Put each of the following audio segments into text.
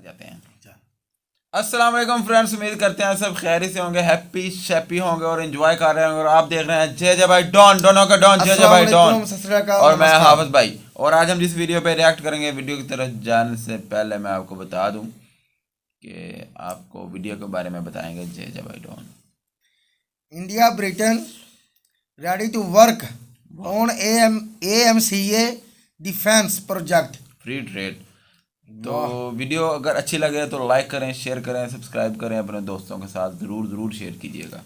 जाते हैं। अस्सलाम वालेकुम फ्रेंड्स, उम्मीद करते हैं सब खैरी से होंगे, हैप्पी शैप्पी होंगे और एंजॉय कर रहे होंगे। और आप देख रहे हैं जय जय भाई डॉन, दोनों का डॉन, जय जय भाई डॉन और मैं हाफिज भाई। और आज हम जिस वीडियो पे रिएक्ट करेंगे, वीडियो की तरफ जाने से पहले मैं आपको बता दूं कि आपको वीडियो के बारे में बताएंगे जय जय भाई डॉन। India Britain ready to work on AMCA defence project free trade. तो वीडियो अगर अच्छी लगे तो लाइक करें, शेयर करें, सब्सक्राइब करें, अपने दोस्तों के साथ ज़रूर शेयर कीजिएगा।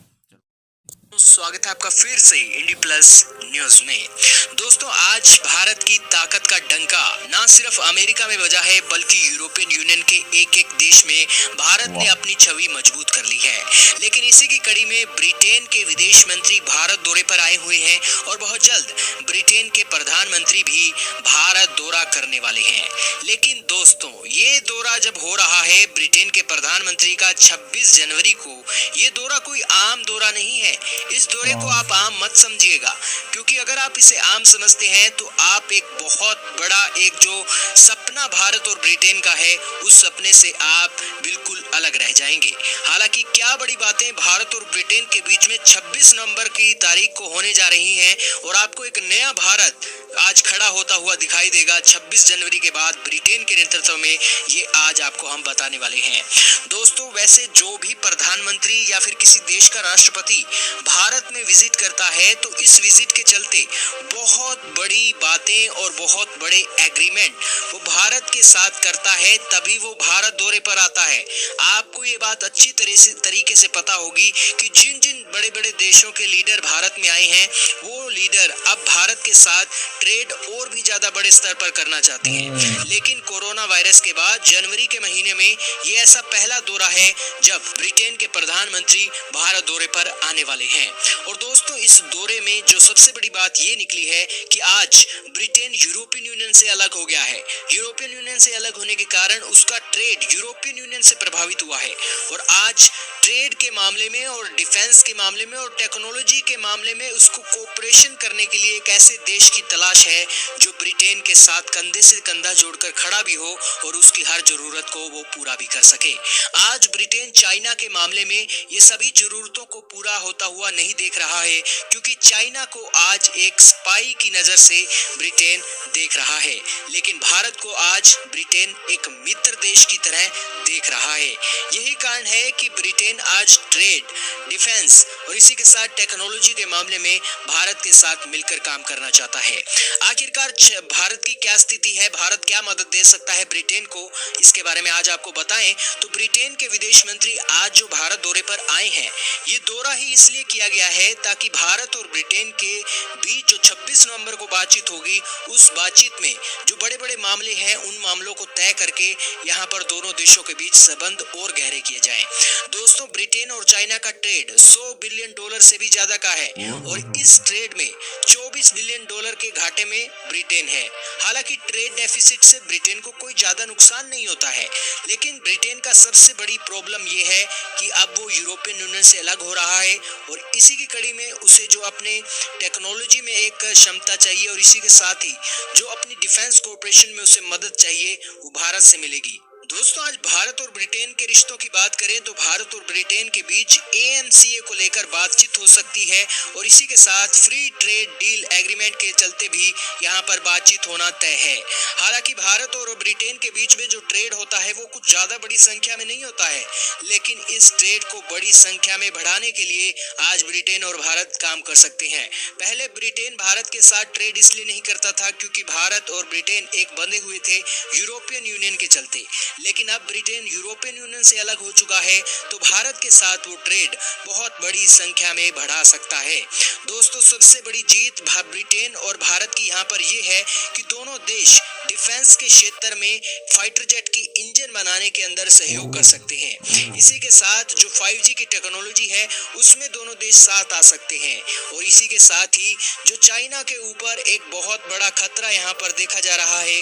स्वागत है आपका फिर से इंडी प्लस न्यूज में। दोस्तों, आज भारत की ताकत का डंका ना सिर्फ अमेरिका में बजा है बल्कि यूरोपियन यूनियन के एक एक देश में भारत ने अपनी छवि मजबूत कर ली है। लेकिन इसी की कड़ी में ब्रिटेन के विदेश मंत्री भारत दौरे पर आए हुए हैं और बहुत जल्द ब्रिटेन के प्रधानमंत्री भी भारत दौरा करने वाले हैं। लेकिन दोस्तों, ये दौरा जब हो रहा है ब्रिटेन के प्रधानमंत्री का 26 जनवरी को, ये दौरा कोई आम दौरा नहीं है। इस दौरे को आप आम मत समझिएगा, क्योंकि अगर आप इसे आम समझते हैं तो आप एक बहुत बड़ा एक जो सपना भारत और ब्रिटेन का है, उस सपने से आप बिल्कुल अलग रह जाएंगे। हालांकि क्या बड़ी बातें भारत और ब्रिटेन के बीच में 26 नवंबर की तारीख को होने जा रही हैं और आपको एक नया भारत आज खड़ा होता हुआ दिखाई देगा 26 जनवरी के बाद ब्रिटेन के नेतृत्व में। ये आज आपको हम बताने वाले हैं। दोस्तों, वैसे जो भी प्रधानमंत्री या फिर किसी देश का राष्ट्रपति भारत में विजिट करता है तो इस विजिट के चलते बहुत बड़ी बातें और बहुत बड़े एग्रीमेंट वो भारत के साथ करता है, तभी वो भारत दौरे पर आता है। आपको ये बात अच्छी तरीके से पता होगी कि जिन जिन बड़े बड़े देशों के लीडर भारत में आए हैं, वो लीडर अब भारत के साथ ट्रेड और भी ज्यादा बड़े स्तर पर करना चाहते हैं। लेकिन कोरोना वायरस के बाद जनवरी के महीने में ये ऐसा पहला दौरा है जब ब्रिटेन के प्रधानमंत्री भारत दौरे पर आने वाले हैं। और दोस्तों, इस दौरे में जो सबसे बड़ी बात ये निकली है कि आज ब्रिटेन यूरोपियन यूनियन से अलग हो गया है। यूरोपियन यूनियन से अलग होने के कारण उसका ट्रेड यूरोपियन यूनियन से प्रभावित हुआ है। और आज ट्रेड के मामले में और डिफेंस के मामले में और टेक्नोलॉजी के मामले में उसको कोऑपरेशन करने के लिए एक ऐसे देश की तलाश है जो ब्रिटेन के साथ कंधे से कंधा जोड़कर खड़ा भी हो और उसकी हर जरूरत को वो पूरा भी कर सके। आज ब्रिटेन चाइना के मामले में ये सभी जरूरतों को पूरा होता हुआ नहीं देख रहा है, क्योंकि चाइना को आज एक स्पाई की नजर से ब्रिटेन देख रहा है। लेकिन भारत को आज ब्रिटेन एक मित्र देश की तरह देख रहा है। यही कारण है कि ब्रिटेन आज ट्रेड, डिफेंस और इसी के साथ टेक्नोलॉजी के मामले में भारत के साथ मिलकर काम करना चाहता है। आखिरकार भारत की क्या स्थिति है, भारत क्या मदद दे सकता है ब्रिटेन को, इसके बारे में आज आपको बताएं तो ब्रिटेन के विदेश मंत्री आज जो भारत दौरे पर आए हैं, ये दौरा ही इसलिए किया गया है ताकि भारत और ब्रिटेन के बीच जो 26 नवंबर को बातचीत होगी, उस बातचीत में जो बड़े बड़े मामले हैं, उन मामलों को तय करके यहाँ पर दोनों देशों के बीच संबंध और गहरे किए जाएं। दोस्तों, ब्रिटेन और चाइना का ट्रेड $100 बिलियन से भी ज्यादा का है और इस ट्रेड में $24 बिलियन के घाटे में ब्रिटेन है। हालांकि ट्रेड डेफिसिट से ब्रिटेन को कोई ज्यादा नुकसान नहीं होता है, लेकिन ब्रिटेन का सबसे बड़ी प्रॉब्लम यह है कि अब वो यूरोपियन यूनियन से अलग हो रहा है और इसी की कड़ी में उसे जो अपने टेक्नोलॉजी में एक क्षमता चाहिए और इसी के साथ ही जो अपनी डिफेंस कोऑपरेशन में उसे मदद चाहिए, वो भारत से मिलेगी। दोस्तों, आज भारत और ब्रिटेन के रिश्तों की बात करें तो भारत और ब्रिटेन के बीच AMCA को लेकर बातचीत हो सकती है और इसी के साथ फ्री ट्रेड डील एग्रीमेंट के चलते भी यहाँ पर बातचीत होना तय है। हालांकि भारत और ब्रिटेन के बीच में जो ट्रेड होता है वो कुछ ज्यादा बड़ी संख्या में नहीं होता है, लेकिन इस ट्रेड को बड़ी संख्या में बढ़ाने के लिए आज ब्रिटेन और भारत काम कर सकते हैं। पहले ब्रिटेन भारत के साथ ट्रेड इसलिए नहीं करता था क्योंकि भारत और ब्रिटेन एक बंधे हुए थे यूरोपियन यूनियन के चलते, लेकिन अब ब्रिटेन यूरोपियन यूनियन से अलग हो चुका है तो भारत के साथ वो ट्रेड बहुत बड़ी संख्या में बढ़ा सकता है। दोस्तों, सबसे बड़ी जीत ब्रिटेन और भारत की यहाँ पर ये है कि दोनों देश डिफेंस के क्षेत्र में फाइटर जेट की इंजन बनाने के अंदर सहयोग कर सकते हैं। इसी के साथ जो 5G की टेक्नोलॉजी है उसमें दोनों देश साथ आ सकते हैं और इसी के साथ ही जो चाइना के ऊपर एक बहुत बड़ा खतरा यहाँ पर देखा जा रहा है,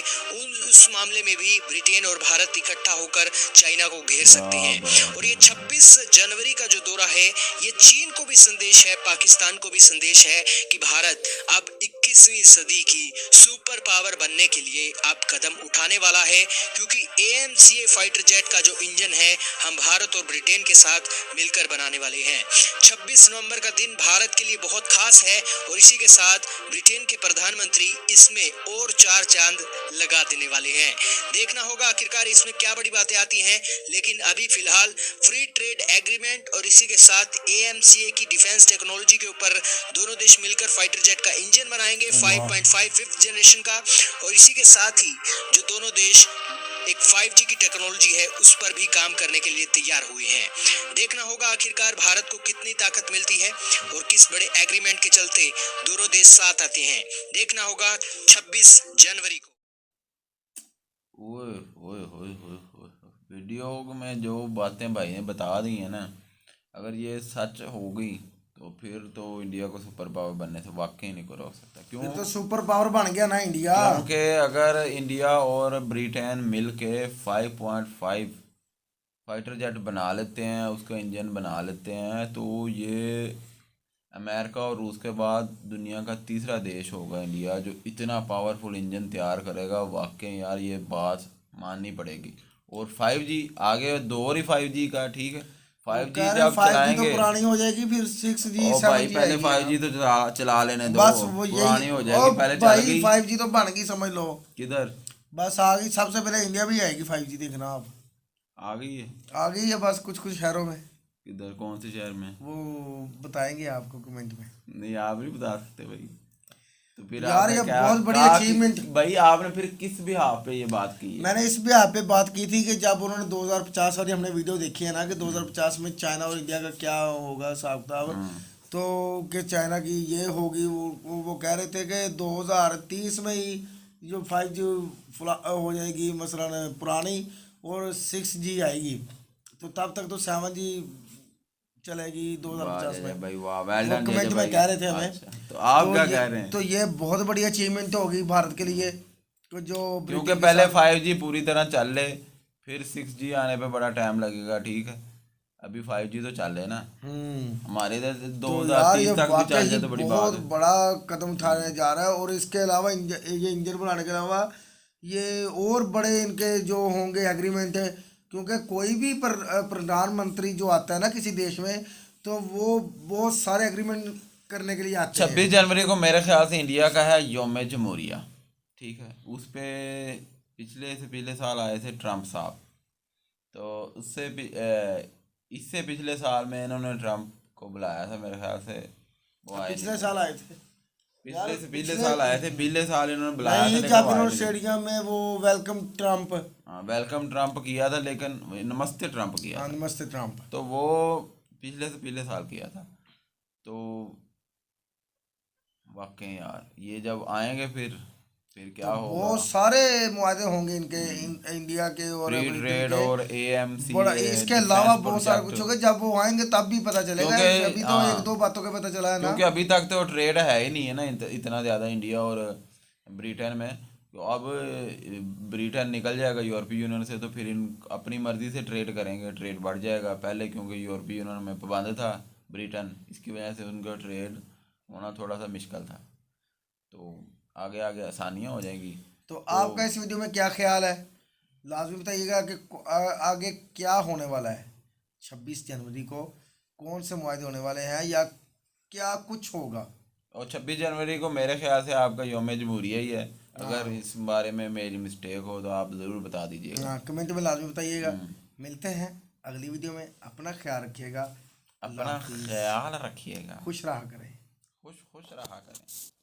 उस मामले में भी ब्रिटेन और भारत इकट्ठा होकर चाइना को घेर सकते हैं। और ये 26 जनवरी का जो दौरा है, ये चीन को भी संदेश है, पाकिस्तान को भी संदेश है कि भारत अब 21 21वीं सदी की सुपर पावर बनने के लिए अब कदम उठाने वाला है, क्योंकि AMCA फाइटर जेट का जो इंजन है हम भारत और ब्रिटेन के साथ मिलकर बनाने वाले हैं। 26 नवंबर का दिन भारत के लिए बहुत खास है और इसी के साथ ब्रिटेन के प्रधानमंत्री इसमें और 4 चांद लगा देने वाले हैं। देखना होगा आखिरकार इसमें क्या बड़ी बातें आती हैं, लेकिन अभी फिलहाल फ्री ट्रेड एग्रीमेंट और इसी के साथ AMCA की डिफेंस टेक्नोलॉजी के ऊपर दोनों देश मिलकर फाइटर जेट का इंजन बनाएंगे 5.5 फिफ्थ जनरेशन का, और इसी के साथ ही जो दोनों देश एक 5G की टेक्नोलॉजी है उस पर भी काम करने के लिए तैयार हुए हैं। देखना होगा आखिरकार भारत को कितनी ताकत मिलती है और किस बड़े एग्रीमेंट के चलते दोनों देश साथ आते हैं। देखना होगा 26 जनवरी को। ओए ओए ओए ओए ओए, वीडियो में जो बातें भाई ने बता दी हैं ना, अगर ये सच हो गई तो फिर तो इंडिया को सुपर पावर बनने से वाकई नहीं को रोक सकता। क्यों? फिर तो सुपर पावर बन गया ना इंडिया। क्योंकि अगर इंडिया और ब्रिटेन मिल के 5.5 फाइटर जेट बना लेते हैं, उसका इंजन बना लेते हैं, तो ये अमेरिका और रूस के बाद दुनिया का तीसरा देश होगा इंडिया जो इतना पावरफुल इंजन तैयार करेगा। वाकई यार ये बात माननी पड़ेगी। और 5G आगे दौर ही 5G का, ठीक है, 5G जब 5G चलाएंगे तो पुरानी हो जाएगी, फिर 6G ओ 7G भाई पहले आएगी। 5G तो चला लेने दो, बस वो पुरानी यही हो ओ जाएगी। पहले चल भाई गई 5G तो बन गई समझ लो। किधर बस आ गई, सबसे पहले इंडिया भी आएगी 5G, देखना आप। आ गई है? आ गई है बस कुछ कुछ शहरों में। किधर, कौन से शहर में? वो बताएंगे आपको कमेंट में। नहीं आप नहीं बता सकते भाई। तो फिर यार आपने ये क्या बहुत बड़ी कहा अचीवमेंट। भाई आपने फिर किस भी हाथ पे ये बात की है? मैंने इस भी पे बात की थी कि जब उन्होंने 2050 वाली हमने वीडियो देखी है ना कि 2050 में चाइना और इंडिया का क्या होगा हिसाब किताब, तो कि चाइना की ये होगी, वो कह रहे थे कि 2030 में ही जो 5G हो जाएगी मसलन पुरानी, और 6G आएगी, तो तब तक तो 7G चलेगी 2050 में। भाई वाह, वेल वो डन कमेंट में कह रहे थे हमें। अच्छा, तो आप तो क्या ये- कह रहे हैं? तो ये बहुत बड़ी अचीवमेंट होगी भारत के लिए, तो जो क्योंकि ब्रिटेन के पहले साथ- 5G पूरी तरह चल ले, फिर 6G आने पे बड़ा टाइम लगेगा, ठीक है। अभी 5G तो चल रहे ना हमारे इधर, तो यार ये 2030 तक भी वाकई चल ही जाए तो बड़ी बात बहुत है। बड़ा कदम उठाने जा रहा है। और इसके अलावा ये इंजन बनाने के अलावा ये और बड़े इनके जो होंगे एग्रीमेंट है, क्योंकि कोई भी प्रधानमंत्री जो आता है ना किसी देश में, तो वो बहुत सारे एग्रीमेंट करने के लिए आते हैं। 26 जनवरी को मेरे ख्याल से इंडिया का है यौम जमहूरिया, ठीक है। उस पे पिछले साल आए थे ट्रम्प साहब, तो इससे पिछले साल में इन्होंने ट्रम्प को बुलाया था मेरे ख्याल से, वो आए पिछले नहीं। साल आए थे, पिछले साल आए थे, पिछले साल इन्होंने बुलाया था नहीं लेकिन जब वो आए इन्होंने नहीं। स्टेडियम में वो वेलकम ट्रम्प, हाँ वेलकम ट्रम्प किया था, लेकिन नमस्ते ट्रम्प किया था, नमस्ते ट्रम्प, तो वो पिछले साल किया था। तो वाकई यार ये जब आएंगे फिर क्या होगा? बहुत सारे मुआहदे होंगे इनके, इंडिया के और फ्री ब्रिटेन ट्रेड के। और AMC बड़ा इसके अलावा बहुत सारा कुछ होगा, जब वो आएंगे तब भी पता चलेगा। क्योंकि अभी तो हाँ, एक दो बातों का पता चला है ना, क्योंकि अभी तक तो ट्रेड है ही नहीं है ना इतना ज़्यादा इंडिया और ब्रिटेन में। तो अब ब्रिटेन निकल जाएगा यूरोपीय यूनियन से, तो फिर इन अपनी मर्ज़ी से ट्रेड करेंगे, ट्रेड बढ़ जाएगा। पहले क्योंकि यूरोपीय यूनियन में पाबंद था ब्रिटेन, इसकी वजह से उनका ट्रेड होना थोड़ा सा मुश्किल था, तो आगे आगे आसानियाँ हो जाएंगी। तो आपका इस वीडियो में क्या ख्याल है, लाजमी बताइएगा कि आगे क्या होने वाला है। 26 जनवरी को कौन से मुआहदे होने वाले हैं या क्या कुछ होगा? और 26 जनवरी को मेरे ख्याल से आपका यौम जमहूरिया ही है। अगर इस बारे में मेरी मिस्टेक हो तो आप ज़रूर बता दीजिएगा। हाँ कमेंट में लाजमी बताइएगा। मिलते हैं अगली वीडियो में, अपना ख्याल रखिएगा, अपना ख्याल रखिएगा, खुश रहा करें। खुश रहा करें।